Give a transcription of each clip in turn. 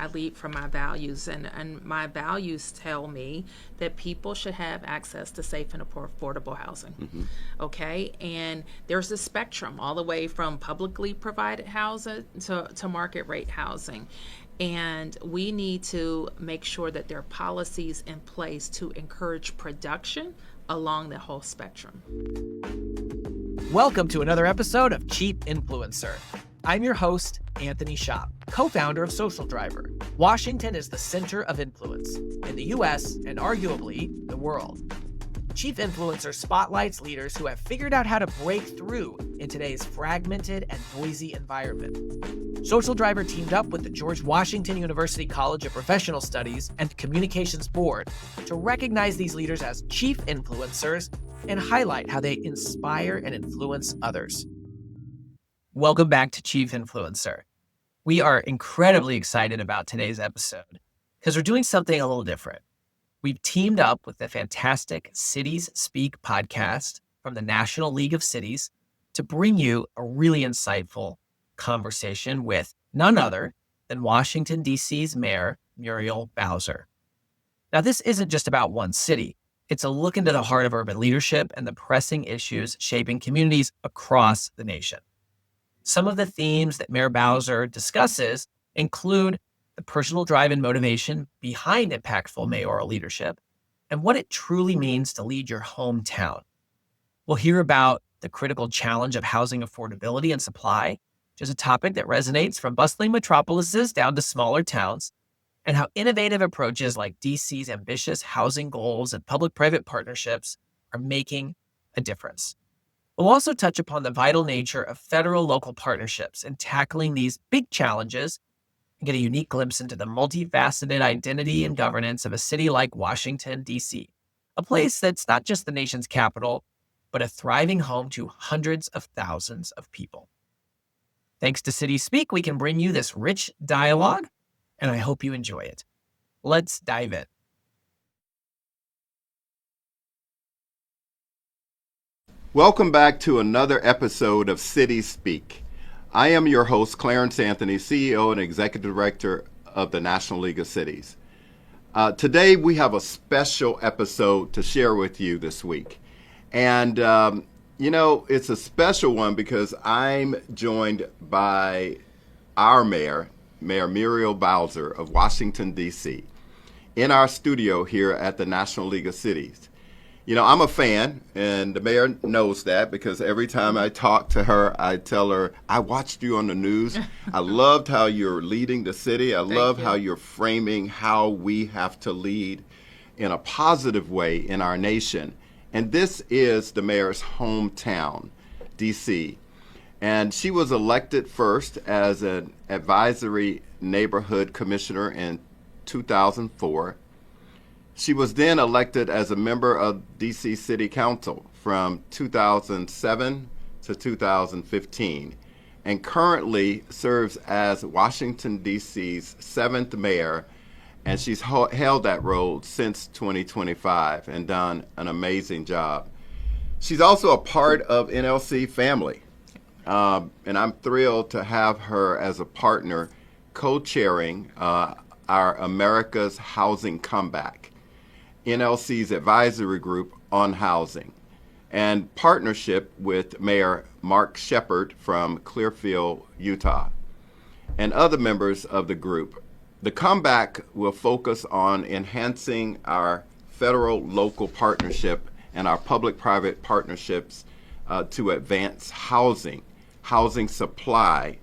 I lead from my values, and my values tell me that people should have access to safe and affordable housing. Okay, and there's a spectrum all the way from publicly provided housing to market rate housing. And we need to make sure that there are policies in place to encourage production along the whole spectrum. Welcome to another episode of Chief Influencer. I'm your host, Anthony Shop, co-founder of Social Driver. Washington is the center of influence in the U.S. and arguably the world. Chief Influencer spotlights leaders who have figured out how to break through in today's fragmented and noisy environment. Social Driver teamed up with the George Washington University College of Professional Studies and Communications Board to recognize these leaders as Chief Influencers and highlight how they inspire and influence others. Welcome back to Chief Influencer. We are incredibly excited about today's episode because we're doing something a little different. We've teamed up with the fantastic CitiesSpeak podcast from the National League of Cities to bring you a really insightful conversation with none other than Washington, D.C.'s Mayor, Muriel Bowser. Now, this isn't just about one city. It's a look into the heart of urban leadership and the pressing issues shaping communities across the nation. Some of the themes that Mayor Bowser discusses include the personal drive and motivation behind impactful mayoral leadership and what it truly means to lead your hometown. We'll hear about the critical challenge of housing affordability and supply, which is a topic that resonates from bustling metropolises down to smaller towns, and how innovative approaches like DC's ambitious housing goals and public-private partnerships are making a difference. We'll also touch upon the vital nature of federal-local partnerships in tackling these big challenges and get a unique glimpse into the multifaceted identity and governance of a city like Washington, D.C., a place that's not just the nation's capital, but a thriving home to hundreds of thousands of people. Thanks to CitiesSpeak, we can bring you this rich dialogue, and I hope you enjoy it. Let's dive in. Welcome back to another episode of CitiesSpeak. I am your host, Clarence Anthony, CEO and Executive Director of the National League of Cities. Today, we have a special episode to share with you this week. And, it's a special one because I'm joined by our Mayor Muriel Bowser of Washington, D.C., in our studio here at the National League of Cities. I'm a fan, and the mayor knows that because every time I talk to her, I tell her, I watched you on the news. I loved how you're leading the city. I love how you're framing how we have to lead in a positive way in our nation. And this is the mayor's hometown, D.C. And she was elected first as an advisory neighborhood commissioner in 2004. She was then elected as a member of D.C. City Council from 2007 to 2015 and currently serves as Washington, D.C.'s 7th mayor, and she's held that role since 2025 and done an amazing job. She's also a part of NLC family, and I'm thrilled to have her as a partner co-chairing our America's Housing Comeback, NLC's advisory group on housing, and partnership with Mayor Mark Shepard from Clearfield, Utah, and other members of the group. The comeback will focus on enhancing our federal-local partnership and our public-private partnerships to advance housing supply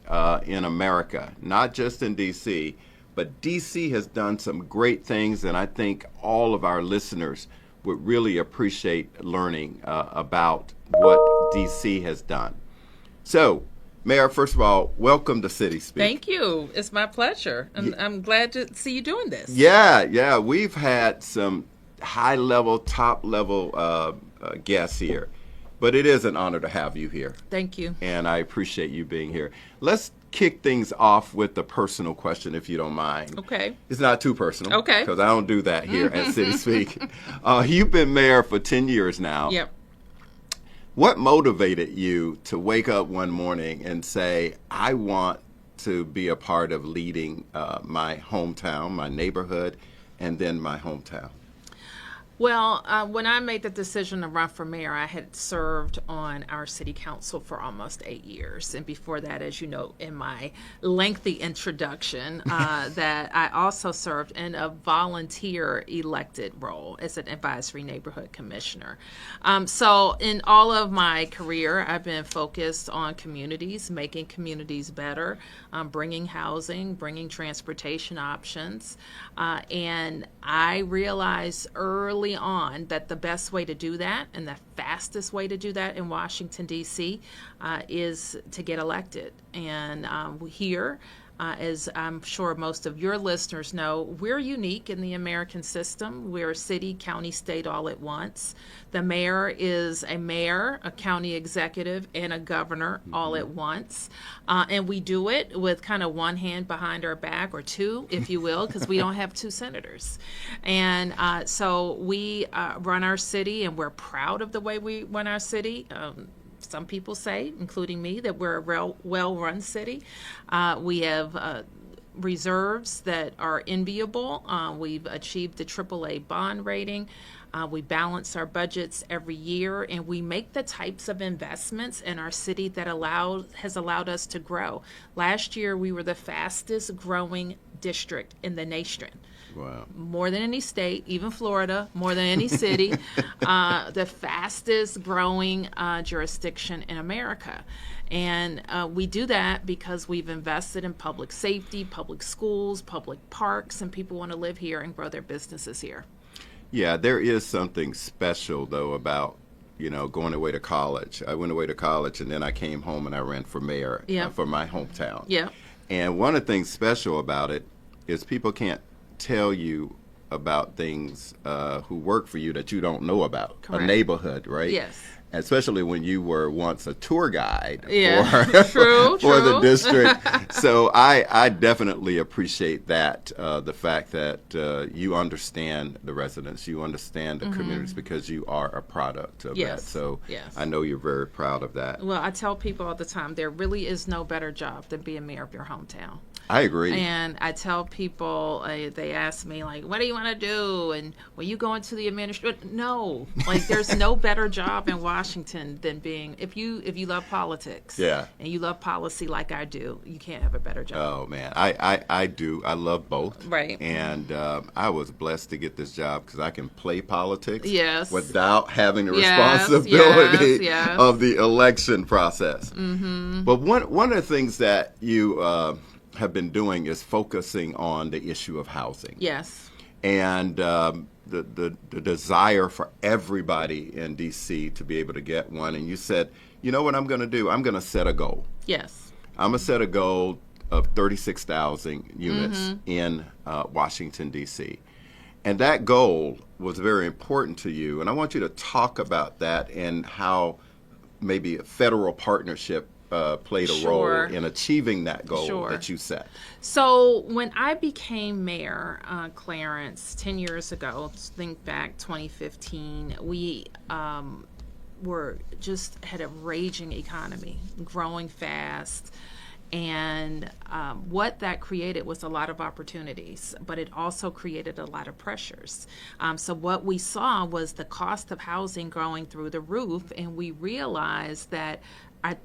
in America, not just in D.C., but D.C. has done some great things, and I think all of our listeners would really appreciate learning about what D.C. has done. So, Mayor, first of all, welcome to CitiesSpeak. Thank you. It's my pleasure. And I'm glad to see you doing this. Yeah. We've had some high-level, top-level guests here, but it is an honor to have you here. Thank you. And I appreciate you being here. Let's kick things off with a personal question, if you don't mind. Okay. It's not too personal. Okay. Because I don't do that here at CitiesSpeak. You've been mayor for 10 years now. Yep. What motivated you to wake up one morning and say, I want to be a part of leading my hometown, my neighborhood, and then my hometown? Well, when I made the decision to run for mayor, I had served on our city council for almost 8 years. And before that, as you know, in my lengthy introduction, that I also served in a volunteer elected role as an advisory neighborhood commissioner. So in all of my career, I've been focused on communities, making communities better, bringing housing, bringing transportation options. And I realized early on that the best way to do that and the fastest way to do that in Washington, D.C. Is to get elected. And here, as I'm sure most of your listeners know, we're unique in the American system. We're a city, county, state all at once. The mayor is a mayor, a county executive, and a governor all at once. And we do it with kind of one hand behind our back, or two, if you will, because we don't have two senators. And so we run our city, and we're proud of the way we run our city. Some people say, including me, that we're a well-run city. We have reserves that are enviable. We've achieved the AAA bond rating. We balance our budgets every year, and we make the types of investments in our city that has allowed us to grow. Last year, we were the fastest growing district in the nation. Wow. More than any state, even Florida, more than any city, the fastest growing jurisdiction in America. And we do that because we've invested in public safety, public schools, public parks, and people want to live here and grow their businesses here. Yeah, there is something special, though, about, going away to college. I went away to college, and then I came home and I ran for mayor for my hometown. Yeah. And one of the things special about it is people can't tell you about things who work for you that you don't know about. Correct. A neighborhood, right? Yes. Especially when you were once a tour guide True. for the district. So I definitely appreciate that, the fact that you understand the residents, you understand the communities, because you are a product of that. So I know you're very proud of that. Well, I tell people all the time, there really is no better job than being mayor of your hometown. I agree. And I tell people, they ask me, like, what do you want to do? And will you go into the administration? No. Like, there's no better job in Washington than being, if you love politics and you love policy like I do, you can't have a better job. Oh, man. I do. I love both. Right. And I was blessed to get this job because I can play politics Yes. without having the responsibility of the election process. Mm-hmm. But one of the things that you have been doing is focusing on the issue of housing. Yes. And the desire for everybody in D.C. to be able to get one. And you said, you know what I'm going to do? I'm going to set a goal. Yes. I'm going to set a goal of 36,000 units in Washington, D.C. And that goal was very important to you. And I want you to talk about that and how maybe a federal partnership played a role in achieving that goal that you set. So when I became mayor, Clarence, 10 years ago, think back 2015, we had a raging economy, growing fast. And what that created was a lot of opportunities, but it also created a lot of pressures. So what we saw was the cost of housing going through the roof, and we realized that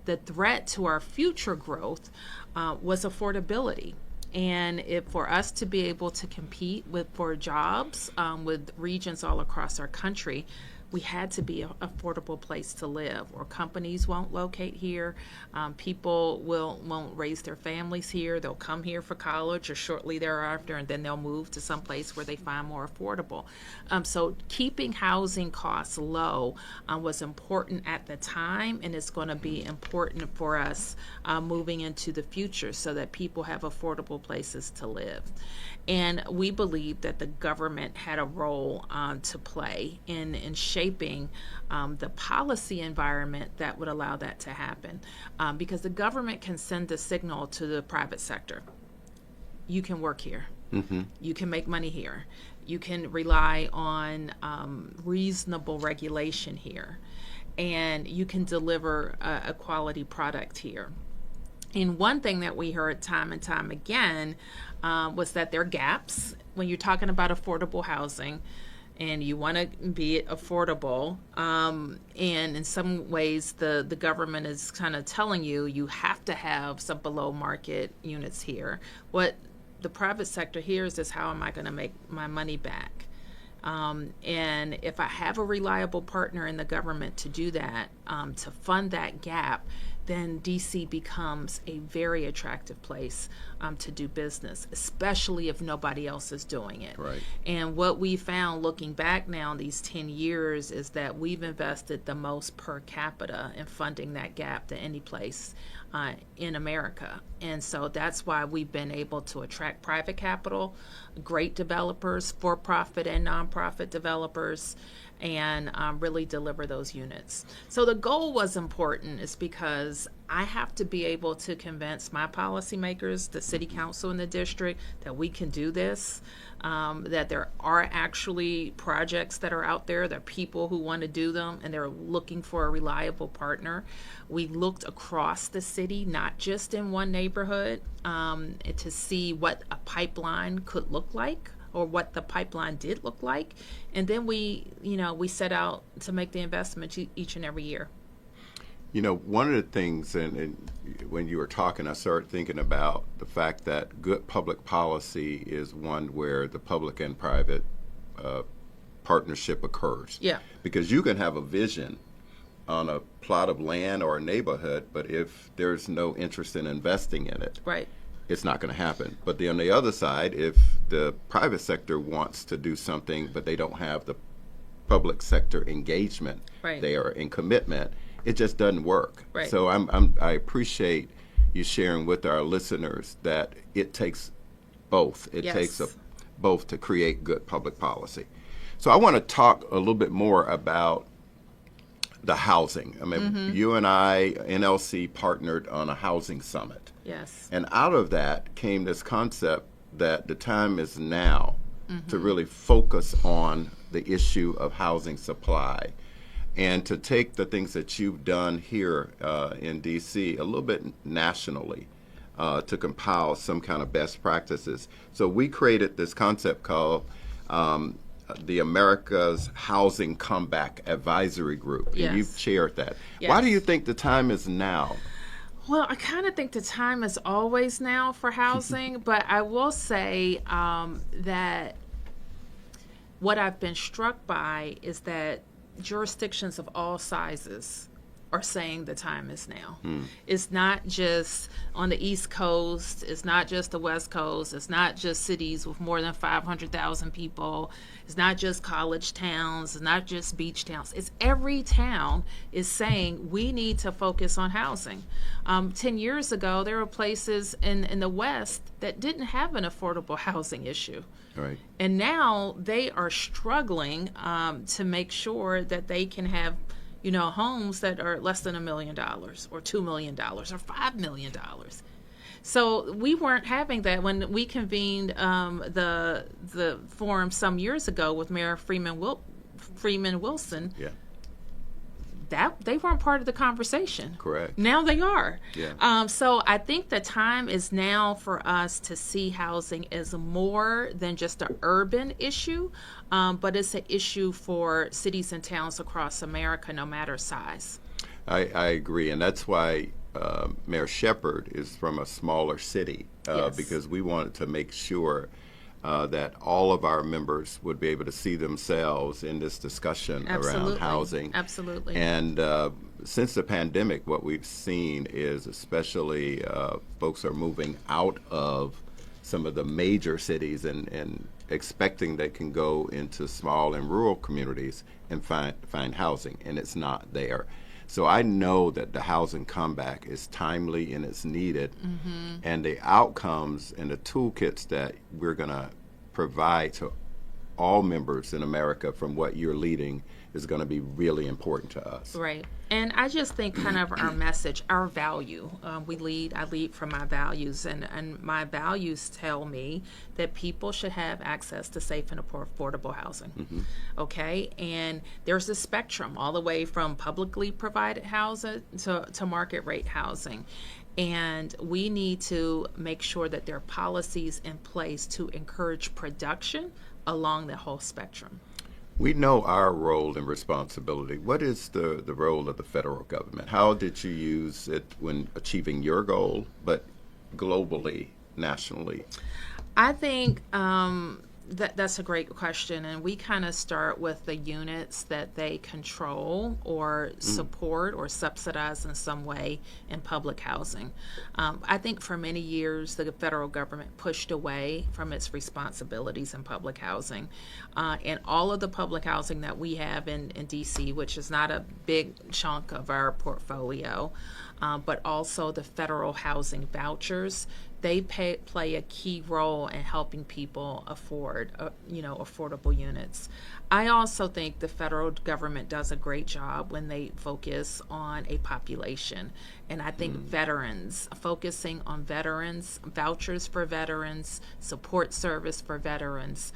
the threat to our future growth was affordability. And for us to be able to compete for jobs with regions all across our country, we had to be an affordable place to live, or companies won't locate here. People won't raise their families here. They'll come here for college or shortly thereafter, and then they'll move to some place where they find more affordable. So keeping housing costs low was important at the time, and it's going to be important for us moving into the future so that people have affordable places to live. And we believe that the government had a role to play in shaping the policy environment that would allow that to happen. Because the government can send a signal to the private sector. You can work here. Mm-hmm. You can make money here. You can rely on reasonable regulation here. And you can deliver a quality product here. And one thing that we heard time and time again was that there are gaps when you're talking about affordable housing and you want to be affordable. And in some ways, the government is kind of telling you you have to have some below market units here. What the private sector hears is, how am I going to make my money back? And if I have a reliable partner in the government to do that, to fund that gap, then DC becomes a very attractive place to do business, especially if nobody else is doing it. Right. And what we found looking back now these 10 years is that we've invested the most per capita in funding that gap than any place in America. And so that's why we've been able to attract private capital, great developers, for-profit and nonprofit developers, and really deliver those units. So the goal was important, is because I have to be able to convince my policymakers, the city council in the district, that we can do this, that there are actually projects that are out there, there are people who want to do them, and they're looking for a reliable partner. We looked across the city, not just in one neighborhood, to see what a pipeline could look like, or what the pipeline did look like. And then we set out to make the investment each and every year. One of the things, and when you were talking, I started thinking about the fact that good public policy is one where the public and private partnership occurs. Yeah. Because you can have a vision on a plot of land or a neighborhood, but if there's no interest in investing in it, right, it's not going to happen. But on the other side, if the private sector wants to do something, but they don't have the public sector engagement right, there and commitment, it just doesn't work. Right. So I appreciate you sharing with our listeners that it takes both. It Yes. takes both to create good public policy. So I want to talk a little bit more about the housing. I mean, you and I, NLC, partnered on a housing summit. yes, And out of that came this concept that the time is now to really focus on the issue of housing supply, and to take the things that you've done here in D.C. a little bit nationally to compile some kind of best practices. So we created this concept called the America's Housing Comeback Advisory Group. Yes. And you've chaired that. Yes. Why do you think the time is now? Well, I kind of think the time is always now for housing, but I will say that what I've been struck by is that jurisdictions of all sizes are saying the time is now. It's not just on the East Coast, it's not just the West Coast, it's not just cities with more than 500,000 people, it's not just college towns, it's not just beach towns. It's every town is saying we need to focus on housing. 10 years ago, there were places in the West that didn't have an affordable housing issue. Right. And now they are struggling to make sure that they can have, homes that are less than $1 million or $2 million or $5 million. So we weren't having that when we convened the forum some years ago with Mayor Freeman Wilson. Yeah. That they weren't part of the conversation. Correct. Now they are. Yeah. So I think the time is now for us to see housing as more than just an urban issue, but it's an issue for cities and towns across America, no matter size. I agree, and that's why Mayor Shepherd is from a smaller city, Yes. because we wanted to make sure that all of our members would be able to see themselves in this discussion Absolutely. around housing. Absolutely. And since the pandemic, what we've seen is especially folks are moving out of some of the major cities and expecting they can go into small and rural communities and find housing, and it's not there. So I know that the housing comeback is timely and it's needed, and the outcomes and the toolkits that we're going to provide to all members in America from what you're leading is going to be really important to us. Right. And I just think kind of our message, our value. I lead from my values, and my values tell me that people should have access to safe and affordable housing. Okay? And there's a spectrum all the way from publicly provided housing to market rate housing. And we need to make sure that there are policies in place to encourage production along the whole spectrum. We know our role and responsibility. What is the role of the federal government? How did you use it when achieving your goal, but globally, nationally? I think that's a great question, and we kind of start with the units that they control or support or subsidize in some way in public housing. I think for many years the federal government pushed away from its responsibilities in public housing, and all of the public housing that we have in DC, which is not a big chunk of our portfolio, but also the federal housing vouchers. They play a key role in helping people afford, affordable units. I also think the federal government does a great job when they focus on a population. And I think focusing on veterans, vouchers for veterans, support service for veterans,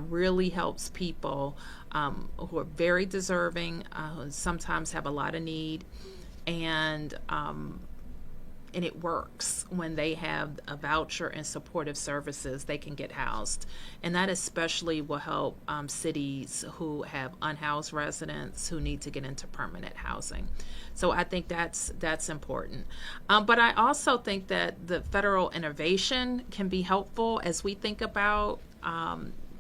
really helps people who are very deserving, who sometimes have a lot of need, and it works when they have a voucher and supportive services, they can get housed. And that especially will help cities who have unhoused residents who need to get into permanent housing. So I think that's important. But I also think that the federal innovation can be helpful as we think about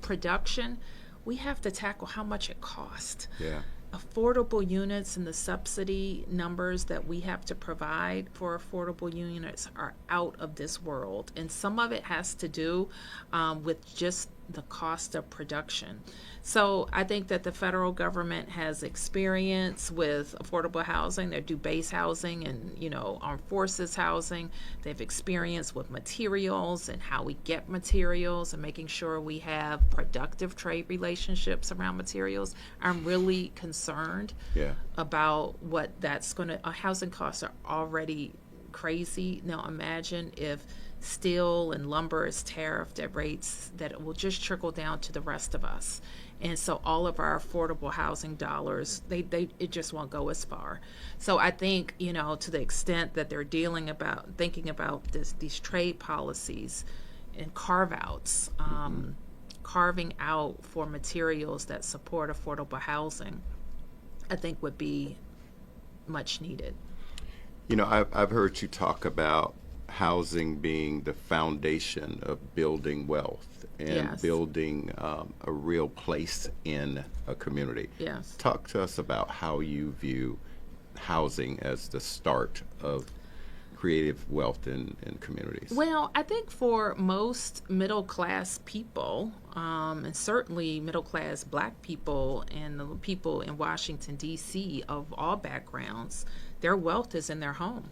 production. We have to tackle how much it costs. Yeah. Affordable units and the subsidy numbers that we have to provide for affordable units are out of this world. And some of it has to do with just the cost of production. So I think that the federal government has experience with affordable housing. They do base housing and, armed forces housing. They have experience with materials and how we get materials and making sure we have productive trade relationships around materials. I'm really concerned about what that's going to, housing costs are already crazy. Now imagine if steel and lumber is tariffed at rates that it will just trickle down to the rest of us. And so all of our affordable housing dollars, it just won't go as far. So I think, to the extent that they're thinking about these trade policies and carve-outs, carving out for materials that support affordable housing, I think would be much needed. I've heard you talk about housing being the foundation of building wealth and building a real place in a community. Yes. Talk to us about how you view housing as the start of creative wealth in communities. Well, I think for most middle-class people, and certainly middle-class Black people and the people in Washington, D.C. of all backgrounds, their wealth is in their home.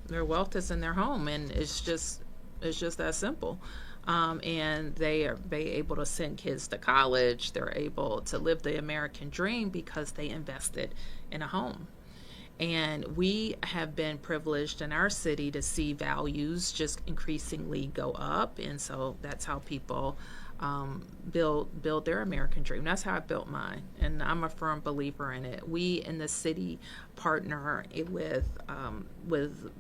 Their wealth is in their home, and it's just that simple. And they are able to send kids to college. They're able to live the American dream because they invested in a home. And we have been privileged in our city to see values just increasingly go up, and so that's how people build their American dream. That's how I built mine, and I'm a firm believer in it. We in the city partner with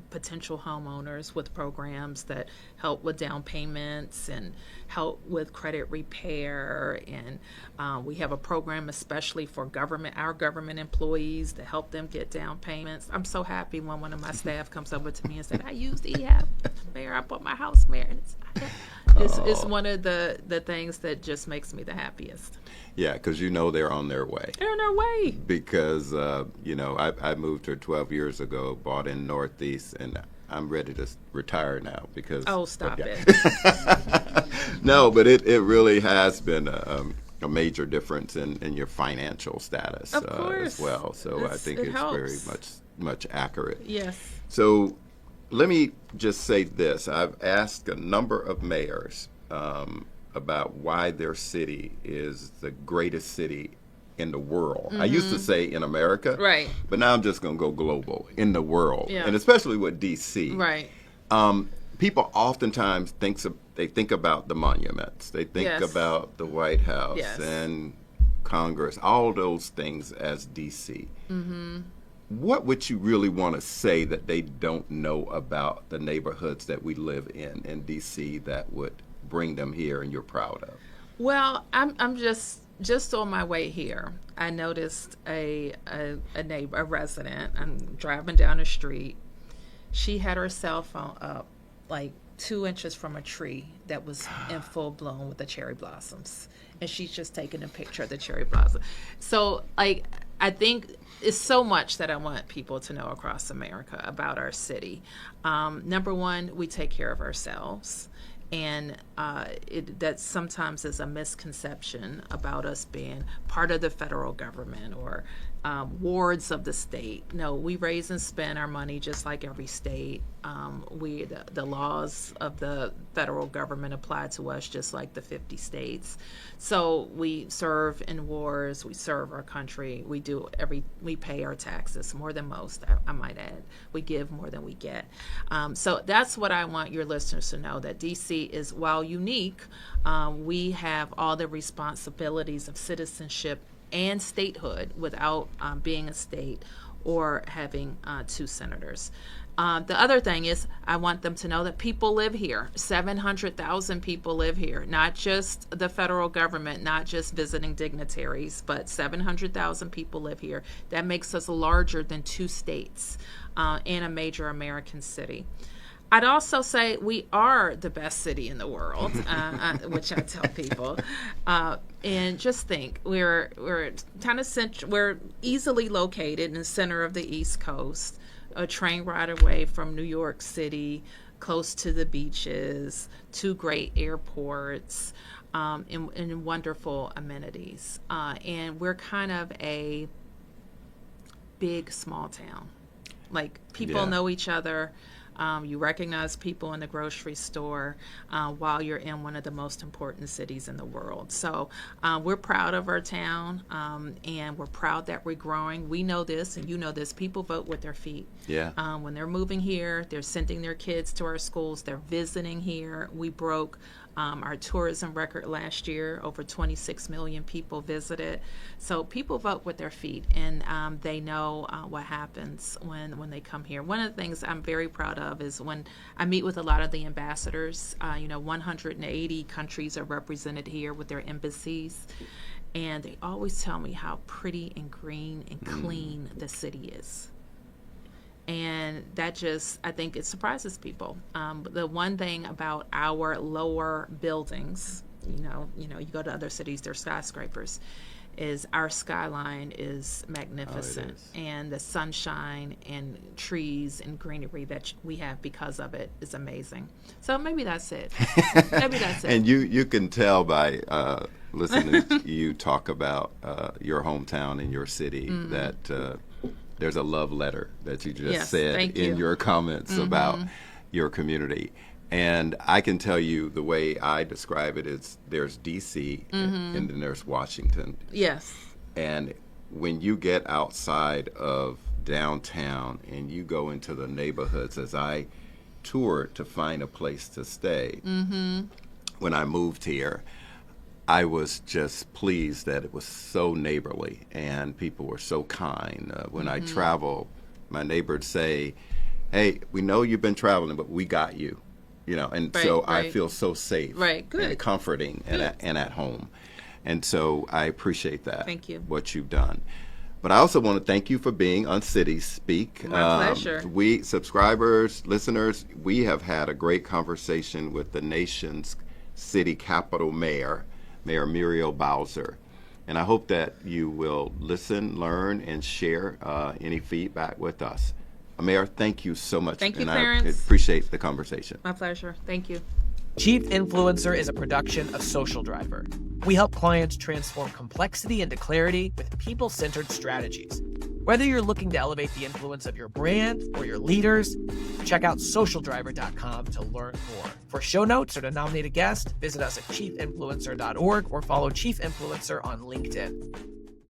potential homeowners with programs that help with down payments and help with credit repair, and we have a program especially for our government employees to help them get down payments. I'm so happy when one of my staff comes over to me and said, "I used EHAB, Mayor. I bought my house, Mayor." And it's one of the things that just makes me the happiest. Yeah, because they're on their way. They're on their way. Because, I moved here 12 years ago, bought in Northeast, and I'm ready to retire now because... Oh, stop it. No, but it really has been a major difference in your financial status as well. So I think it's very much accurate. Yes. So let me just say this. I've asked a number of mayors about why their city is the greatest city in the world. I used to say in America, Right. but now I'm just going to go global, in the world, Yeah. and especially with D.C. Right. People oftentimes think about the monuments. They think Yes. about the White House Yes. and Congress, all those things as D.C. Mm-hmm. What would you really want to say that they don't know about the neighborhoods that we live in D.C. that would bring them here and you're proud of? Well, I'm just on my way here. I noticed a neighbor, a resident. I'm driving down the street. She had her cell phone up like 2 inches from a tree that was in full bloom with the cherry blossoms, and she's just taking a picture of the cherry blossom. So, like, I think it's so much that I want people to know across America about our city. Number one, we take care of ourselves. And that sometimes is a misconception about us being part of the federal government or wards of the state. No, we raise and spend our money just like every state. The laws of the federal government apply to us just like the 50 states. So we serve in wars, we serve our country, we pay our taxes more than most, I might add. We give more than we get. So that's what I want your listeners to know, that DC is, while unique, we have all the responsibilities of citizenship and statehood without being a state or having 2 senators. The other thing is, I want them to know that people live here. 700,000 people live here, not just the federal government, not just visiting dignitaries, but 700,000 people live here. That makes us larger than 2 states and a major American city. I'd also say we are the best city in the world, which I tell people. And just think, we're kind of we're easily located in the center of the East Coast, a train ride away from New York City, close to the beaches, 2 great airports, and wonderful amenities. And we're kind of a big small town. Like, people know each other. You recognize people in the grocery store while you're in one of the most important cities in the world. So we're proud of our town, and we're proud that we're growing. We know this, and you know this. People vote with their feet. Yeah. When they're moving here, they're sending their kids to our schools. They're visiting here. We broke our tourism record last year. Over 26 million people visited. So people vote with their feet, and they know what happens when they come here. One of the things I'm very proud of is when I meet with a lot of the ambassadors. 180 countries are represented here with their embassies, and they always tell me how pretty and green and clean the city is. And that just, I think it surprises people. The one thing about our lower buildings, you go to other cities, they're skyscrapers, is our skyline is magnificent. Oh, it is. And the sunshine and trees and greenery that we have because of it is amazing. So maybe that's it. And you can tell by listening to you talk about your hometown and your city that there's a love letter that you just said in your comments about your community. And I can tell you the way I describe it is there's D.C. and then there's Washington. Yes. And when you get outside of downtown and you go into the neighborhoods, as I toured to find a place to stay, when I moved here, I was just pleased that it was so neighborly and people were so kind. When I travel, my neighbors say, "Hey, we know you've been traveling, but we got you." I feel so safe and comforting and at home. And so I appreciate that. Thank you. What you've done. But I also want to thank you for being on CitiesSpeak. My pleasure. We subscribers, listeners, we have had a great conversation with the nation's city capital mayor, Mayor Muriel Bowser. And I hope that you will listen, learn, and share any feedback with us. Mayor, thank you so much. Thank you, and Clarence. I appreciate the conversation. My pleasure. Thank you. Chief Influencer is a production of Social Driver. We help clients transform complexity into clarity with people-centered strategies. Whether you're looking to elevate the influence of your brand or your leaders, check out socialdriver.com to learn more. For show notes or to nominate a guest, visit us at chiefinfluencer.org or follow Chief Influencer on LinkedIn.